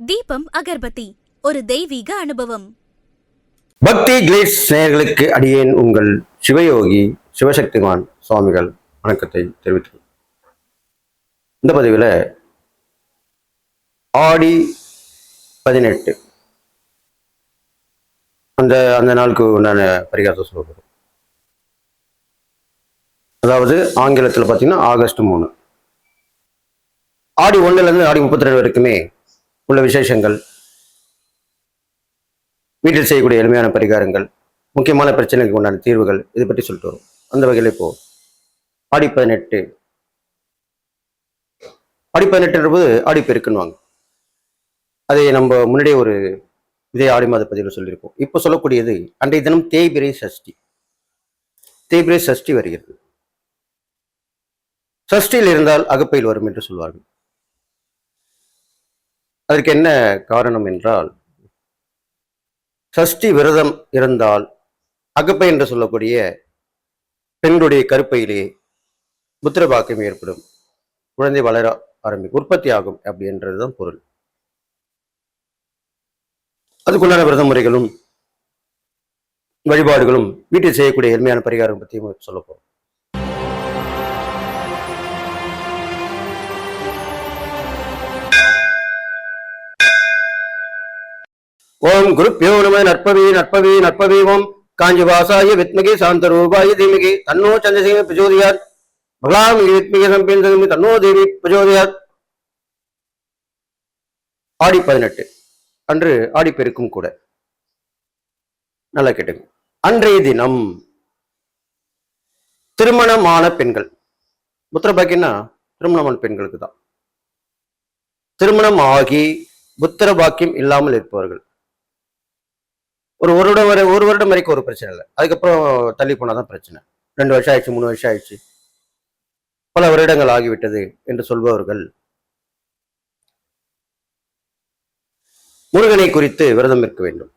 தீபம் அகர்பத்தி ஒரு தெய்வீக அனுபவம். பக்தி கிளேஸ் நேயர்களுக்கு அடியேன் உங்கள் சிவயோகி சிவசக்திமான் சுவாமிகள் வணக்கத்தை தெரிவித்துள்ளேன். இந்த பதிவில் ஆடி 18 அந்த நாளுக்கு உண்டான பரிகாரத்தை சொல்ல போகிறோம். அதாவது ஆங்கிலத்தில் பார்த்தீங்கன்னா ஆகஸ்ட் 3. ஆடி 1லேருந்து ஆடி 32 வரைக்குமே உள்ள விசேஷங்கள், வீட்டில் செய்யக்கூடிய எளிமையான பரிகாரங்கள், முக்கியமான பிரச்சனைக்கு உண்டான தீர்வுகள், இதை பற்றி சொல்லிட்டு வரும். அந்த வகையில் இப்போ ஆடி 18 ஆடி பெருக்குன்னுவாங்க. அதை நம்ம முன்னாடியே ஒரு இதே ஆடி மாத பதிவில் சொல்லியிருக்கோம். இப்போ சொல்லக்கூடியது அன்றைய தினம் தேய்பிரை சஷ்டி வருகிறது. சஷ்டியில் இருந்தால் அகப்பையில் வரும் என்று சொல்வார்கள். அதற்கு என்ன காரணம் என்றால், சஷ்டி விரதம் இருந்தால் அகப்பை என்று சொல்லக்கூடிய பெண்களுடைய கருப்பையிலே புத்திர பாக்கியம் ஏற்படும், குழந்தை வளர ஆரம்பிக்கும், உற்பத்தி ஆகும் அப்படின்றதுதான் பொருள். அதுக்குண்டான விரத முறைகளும் வழிபாடுகளும் வீட்டில் செய்யக்கூடிய எளிமையான பரிகாரம் பற்றியும் சொல்ல போறோம். ஓம் குருப்யோ நம. நற்பவி ஓம் காஞ்சிவாசாய வித்மகி சாந்தரூபாய தீமகி தன்னோ சந்திரசேகர பிரச்சோதயாத். பகலாம் வித்மகி சம்பேந்திரமி தன்னோ தேவி பிரச்சோதயாத். ஆடி 18 அன்று ஆடி பெருக்கும் கூட. நல்லா கேட்டுங்க. அன்றைய தினம் திருமணமான பெண்கள், புத்திர பாக்கியம்னா திருமணமான பெண்களுக்கு தான். திருமணம் ஆகி புத்திர பாக்கியம் இல்லாமல் இருப்பவர்கள், ஒரு வருடம் வரைக்கும் ஒரு பிரச்சனை இல்லை. அதுக்கப்புறம் தள்ளி போனாதான் பிரச்சனை. 2 வருஷம் ஆயிடுச்சு, 3 வருஷம் ஆயிடுச்சு, பல வருடங்கள் ஆகிவிட்டது என்று சொல்பவர்கள் முருகனை குறித்து விரதம் இருக்க வேண்டும்.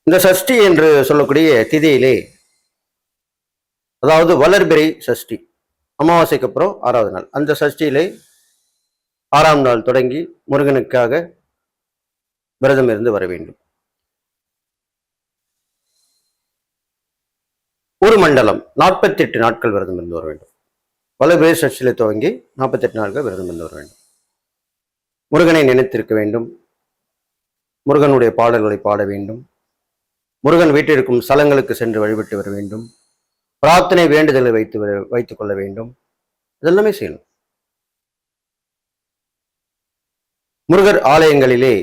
இந்த சஷ்டி என்று சொல்லக்கூடிய திதியிலே, அதாவது வளர்பிறை சஷ்டி, அமாவாசைக்கு அப்புறம் 6வது நாள், அந்த சஷ்டியிலே 6ஆம் நாள் தொடங்கி முருகனுக்காக விரதம் இருந்து வர வேண்டும். ஒரு மண்டலம் 48 நாட்கள் விரதம் இருந்து வர வேண்டும். வளர்பிறை சஷ்டியில துவங்கி 48 நாட்கள் விரதம் இருந்து வர வேண்டும். முருகனை நினைத்திருக்க வேண்டும். முருகனுடைய பாடல்களை பாட வேண்டும். முருகன் வீட்டில் இருக்கும் ஸ்தலங்களுக்கு சென்று வழிபட்டு வர வேண்டும். பிரார்த்தனை வேண்டுதலை வைத்துக் கொள்ள வேண்டும். இதெல்லாமே செய்யணும். முருகர் ஆலயங்களிலே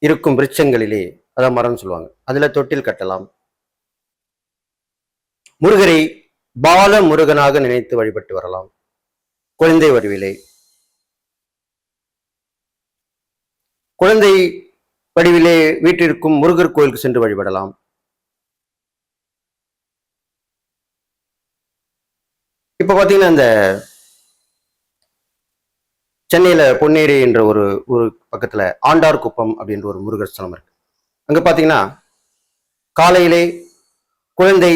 இருக்கும் விருட்சங்களிலே, அதான் மரம் சொல்லுவாங்க, அதுல தொட்டில் கட்டலாம். முருகரை பால முருகனாக நினைத்து வழிபட்டு வரலாம். குழந்தை வடிவிலே, குழந்தை வடிவிலே வீட்டிற்கும் முருகர் கோயிலுக்கு சென்று வழிபடலாம். இப்ப பாத்தீங்கன்னா, இந்த சென்னையில பொன்னேரி என்ற ஒரு பக்கத்துல ஆண்டார் குப்பம் அப்படின்ற ஒரு முருகர் ஸ்தலம் இருக்கு. அங்க பாத்தீங்கன்னா காலையிலே குழந்தை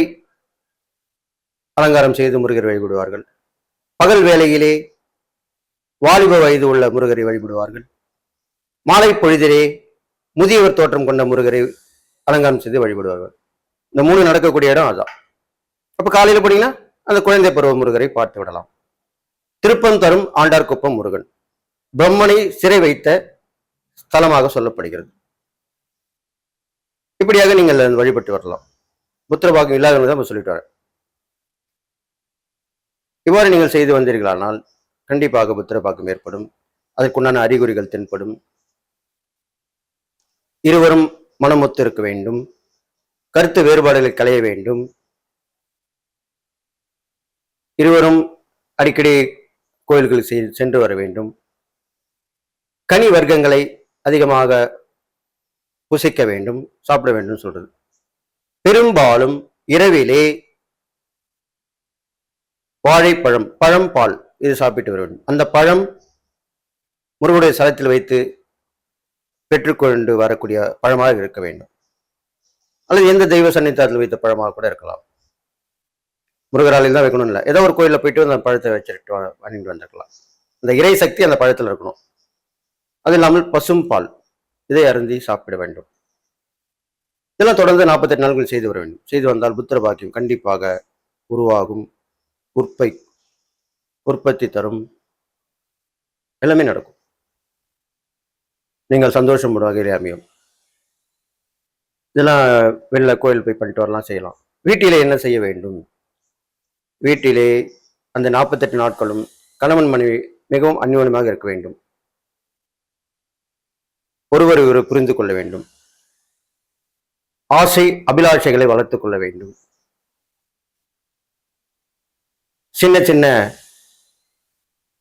அலங்காரம் செய்து முருகரை வழிபடுவார்கள். பகல் வேளையிலே வாலிப வயது உள்ள முருகரை வழிபடுவார்கள். மாலை பொழுதிலே முதியவர் தோற்றம் கொண்ட முருகரை அலங்காரம் செய்து வழிபடுவார்கள். இந்த 3 நடக்கக்கூடிய இடம் அதான். அப்ப காலையில போனீங்கன்னா அந்த குழந்தை பருவ முருகரை பார்த்து விடலாம். திருப்பம் தரும் ஆண்டார் குப்பம் முருகன் பிரம்மனை சிறை வைத்த ஸ்தலமாக சொல்லப்படுகிறது. இப்படியாக நீங்கள் வழிபட்டு வரலாம். புத்திர பாக்கியம் இல்லாதவங்க தான் சொல்லிட்டு வர. இவ்வாறு நீங்கள் செய்து வந்தீர்களானால் கண்டிப்பாக புத்திர பாக்கியம் ஏற்படும். அதற்குண்டான அறிகுறிகள் தென்படும். இருவரும் மனமொத்து இருக்க வேண்டும். கருத்து வேறுபாடுகளை களைய வேண்டும். இருவரும் அடிக்கடி கோயில்களுக்கு சென்று வர வேண்டும். கனி வர்க்கங்களை அதிகமாக புசிக்க வேண்டும், சாப்பிட வேண்டும் சொல்றது. பெரும்பாலும் இரவிலே வாழைப்பழம், பழம்பால் இது சாப்பிட்டு வர வேண்டும். அந்த பழம் முருகனுடைய ஸ்தலத்தில் வைத்து பெற்றுக்கொண்டு வரக்கூடிய பழமாக இருக்க வேண்டும். அல்லது எந்த தெய்வ சன்னிதானத்தில் வைத்த பழமாக கூட இருக்கலாம். முருகராலையில் தான் வைக்கணும் இல்லை, ஏதோ ஒரு கோயிலில் போயிட்டு அந்த பழத்தை வச்சுட்டு வாங்கிட்டு வந்துருக்கலாம். அந்த இறை சக்தி அந்த பழத்தில் இருக்கணும். அது இல்லாமல் பசும் பால் இதை அருந்தி சாப்பிட வேண்டும். இதெல்லாம் தொடர்ந்து 48 நாட்கள் செய்து வர வேண்டும். செய்து வந்தால் புத்திர பாக்கியம் கண்டிப்பாக உருவாகும். உற்பை உற்பத்தி தரும். எல்லாமே நடக்கும். நீங்கள் சந்தோஷப்படும் வகையிலே அமையும். இதெல்லாம் வெளில கோயில் போய் பண்ணிட்டு வரலாம், செய்யலாம். வீட்டிலே என்ன செய்ய வேண்டும்? வீட்டிலே அந்த 48 நாட்களும் கணவன் மனைவி மிகவும் அந்யோன்யமாக இருக்க வேண்டும். ஒருவர் புரிந்து கொள்ள வேண்டும். ஆசை அபிலாஷைகளை வளர்த்துக் கொள்ள வேண்டும். சின்ன சின்ன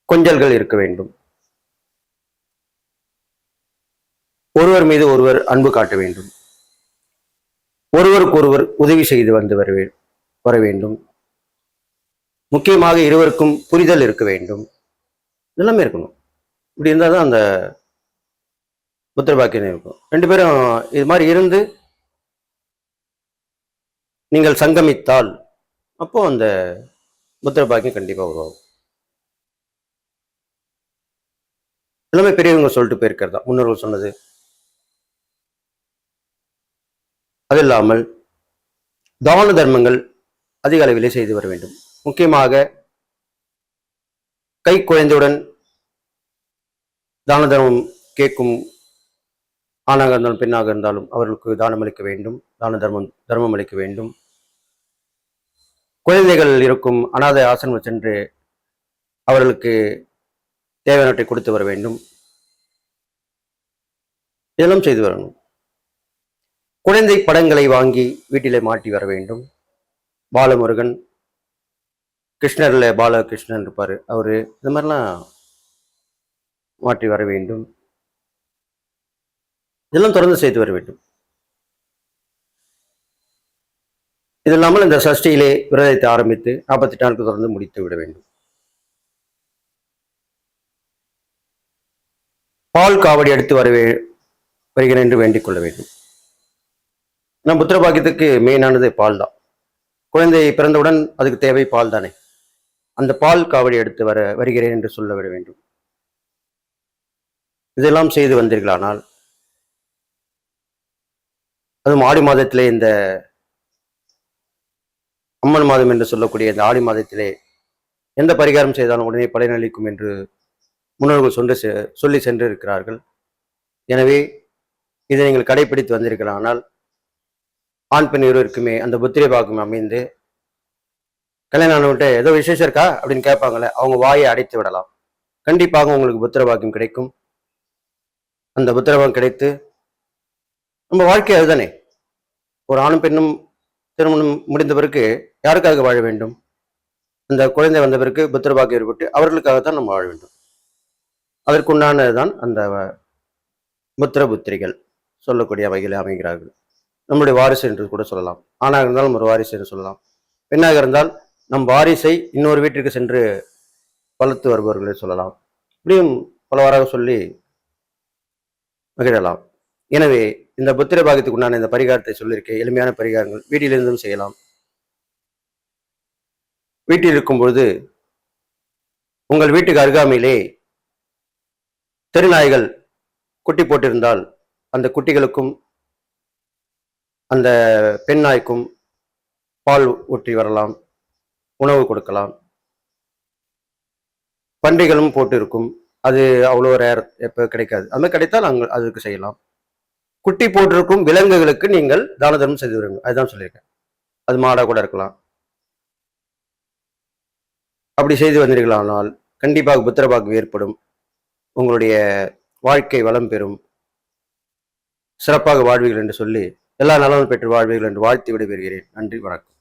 கொஞ்சல்கள் இருக்க வேண்டும். ஒருவர் மீது ஒருவர் அன்பு காட்ட வேண்டும். ஒருவருக்கு ஒருவர் உதவி செய்து வர வேண்டும். முக்கியமாக இருவருக்கும் புரிதல் இருக்க வேண்டும். இதெல்லாமே இருக்கணும். இப்படி இருந்தால் தான் அந்த புத்திர பாக்கியம் இருக்கும். 2 பேரும் இது மாதிரி இருந்து நீங்கள் சங்கமித்தால் அப்போ அந்த புத்திர பாக்கியம் கண்டிப்பாக உருவாகும். எல்லாமே பெரியவங்க சொல்லிட்டு போயிருக்கிறதா, முன்னோர்கள் சொன்னது. அது இல்லாமல் தான தர்மங்கள் அதிக அளவிலே செய்து வர வேண்டும். முக்கியமாக கை குழந்தையுடன் தான தர்மம் கேட்கும் ஆணாக இருந்தாலும் பெண்ணாக இருந்தாலும் அவர்களுக்கு தானம் அளிக்க வேண்டும். தர்மம் அளிக்க வேண்டும். குழந்தைகள் இருக்கும் அனாதை ஆசிரமம் சென்று அவர்களுக்கு தேவையானவற்றை கொடுத்து வர வேண்டும். இதெல்லாம் செய்து வரணும். குழந்தை படங்களை வாங்கி வீட்டிலே மாட்டி வர வேண்டும். பாலமுருகன், கிருஷ்ணர்ல பாலகிருஷ்ணன் இருப்பாரு, அவரு இந்த மாதிரிலாம் மாற்றி வர வேண்டும். இதெல்லாம் தொடர்ந்து செய்து வர வேண்டும். இது இல்லாமல் இந்த சஷ்டியிலே விரதத்தை ஆரம்பித்து 48 நாட்கள் தொடர்ந்து முடித்து விட வேண்டும். பால் காவடி எடுத்து வருகிறேன் என்று வேண்டிக் கொள்ள வேண்டும். நம் புத்திர பாக்கியத்துக்கு மெயினானது பால் தான். குழந்தை பிறந்தவுடன் அதுக்கு தேவை பால் தானே. அந்த பால் காவடி எடுத்து வருகிறேன் என்று சொல்ல விட வேண்டும். இதெல்லாம் செய்து வந்தீர்களானால், அதுவும் ஆடி மாதத்திலே இந்த அம்மன் மாதம் என்று சொல்லக்கூடிய இந்த ஆடி மாதத்திலே எந்த பரிகாரம் செய்தாலும் உடனே பலனளிக்கும் என்று முன்னோர்கள் சொல்லி சென்று இருக்கிறார்கள். எனவே இதை நீங்கள் கடைபிடித்து வந்திருக்கிறானால் ஆண் பெண் இருவருக்குமே அந்த புத்திரை பாக்கியம் அமைந்து கல்யாணம் ஆனவன்ட்டு ஏதோ விசேஷம் இருக்கா அப்படின்னு கேட்பாங்களே, அவங்க வாயை அடைத்து விடலாம். கண்டிப்பாக உங்களுக்கு புத்திர பாக்கியம் கிடைக்கும். அந்த புத்திர பாக்கியம் கிடைத்து நம்ம வாழ்க்கை அதுதானே. ஒரு ஆணும் பெண்ணும் திருமணம் முடிந்த பிறகு யாருக்காக வாழ வேண்டும்? அந்த குழந்தை வந்த பிறகு புத்திர பாக்கியம் ஏற்பட்டு அவர்களுக்காகத்தான் நம்ம வாழ வேண்டும். அதற்குண்டானதுதான் அந்த புத்திரிகள் சொல்லக்கூடிய வகையில் அமைகிறார்கள். நம்முடைய வாரிசு என்று கூட சொல்லலாம். ஆணாக இருந்தாலும் ஒரு வாரிசு என்று சொல்லலாம். பெண்ணாக இருந்தால் நம் வாரிசை இன்னொரு வீட்டிற்கு சென்று வளர்த்து வருபவர்களை சொல்லலாம். இப்படியும் பலவாறாக சொல்லி மகிழலாம். எனவே இந்த புத்திர பாகத்துக்கு உண்டான இந்த பரிகாரத்தை சொல்லியிருக்கேன். எளிமையான பரிகாரங்கள் வீட்டிலிருந்தும் செய்யலாம். வீட்டில் இருக்கும்பொழுது உங்கள் வீட்டுக்கு அருகாமையிலே தெருநாய்கள் குட்டி போட்டிருந்தால் அந்த குட்டிகளுக்கும் அந்த பெண் நாய்க்கும் பால் ஊற்றி வரலாம், உணவு கொடுக்கலாம். பன்றிகளும் போட்டு இருக்கும், அது அவ்வளோ ரேர், எப்போ கிடைக்காது. அது மாதிரி கிடைத்தால் நாங்கள் அதுக்கு செய்யலாம். குட்டி போட்டிருக்கும் விலங்குகளுக்கு நீங்கள் தான தர்மம் செய்து வருங்க, அதுதான் சொல்லியிருக்கேன். அது மாடாக கூட இருக்கலாம். அப்படி செய்து வந்தீர்களானால் கண்டிப்பாக புத்திரபாக்கு ஏற்படும். உங்களுடைய வாழ்க்கை வளம் பெறும். சிறப்பாக வாழ்வீர்கள் என்று சொல்லி எல்லா நலனும் பெற்று வாழ்வீர்கள் என்று வாழ்த்து விடைபெறுகிறேன். நன்றி, வணக்கம்.